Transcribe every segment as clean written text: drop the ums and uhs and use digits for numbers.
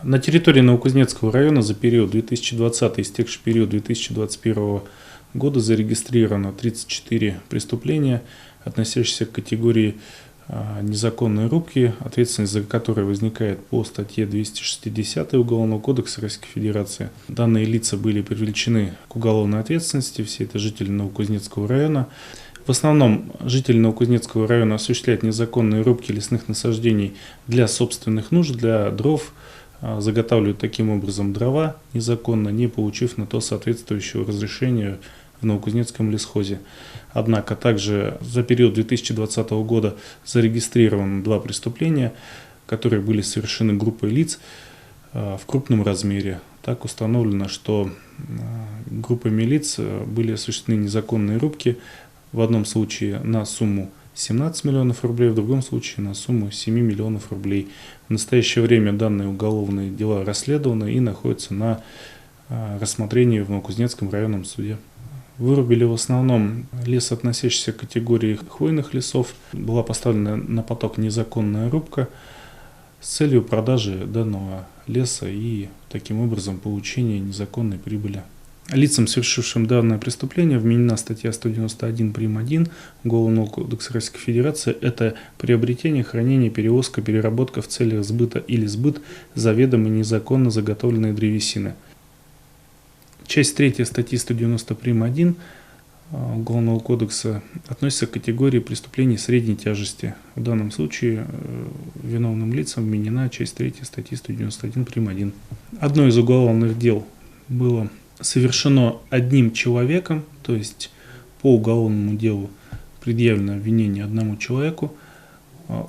На территории Новокузнецкого района за период 2020, истекший период 2021 года, зарегистрировано 34 преступления, относящиеся к категории незаконной рубки, ответственность за которой возникает по статье 260 Уголовного кодекса Российской Федерации. Данные лица были привлечены к уголовной ответственности, все это жители Новокузнецкого района. В основном жители Новокузнецкого района осуществляют незаконные рубки лесных насаждений для собственных нужд, для дров, заготавливают таким образом дрова незаконно, не получив на то соответствующего разрешения в Новокузнецком лесхозе. Однако также за период 2020 года зарегистрировано 2 преступления, которые были совершены группой лиц в крупном размере. Так установлено, что группами лиц были осуществлены незаконные рубки, в одном случае на сумму 17 миллионов рублей, в другом случае на сумму 7 миллионов рублей. В настоящее время данные уголовные дела расследованы и находятся на рассмотрении в Новокузнецком районном суде. Вырубили в основном лес, относящийся к категории хвойных лесов. Была поставлена на поток незаконная рубка с целью продажи данного леса и таким образом получения незаконной прибыли. Лицам, совершившим данное преступление, вменена статья 191 прим. 1 Уголовного кодекса Российской Федерации. Это приобретение, хранение, перевозка, переработка в целях сбыта или сбыт заведомо незаконно заготовленной древесины. Часть 3 статьи 190 прим. 1 Уголовного кодекса относится к категории преступлений средней тяжести. В данном случае виновным лицам вменена часть 3 статьи 191 прим. 1. Одно из уголовных дел было совершено одним человеком, то есть по уголовному делу предъявлено обвинение одному человеку.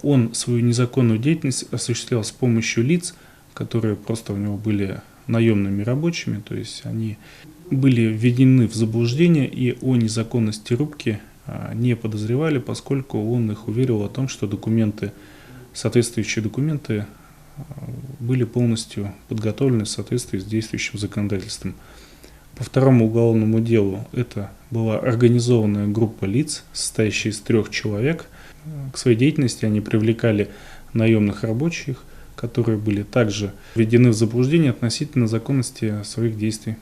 Он свою незаконную деятельность осуществлял с помощью лиц, которые просто у него были наемными рабочими, то есть они были введены в заблуждение и о незаконности рубки не подозревали, поскольку он их уверил о том, что соответствующие документы были полностью подготовлены в соответствии с действующим законодательством. По второму уголовному делу это была организованная группа лиц, состоящая из 3 человек. К своей деятельности они привлекали наемных рабочих, которые были также введены в заблуждение относительно законности своих действий.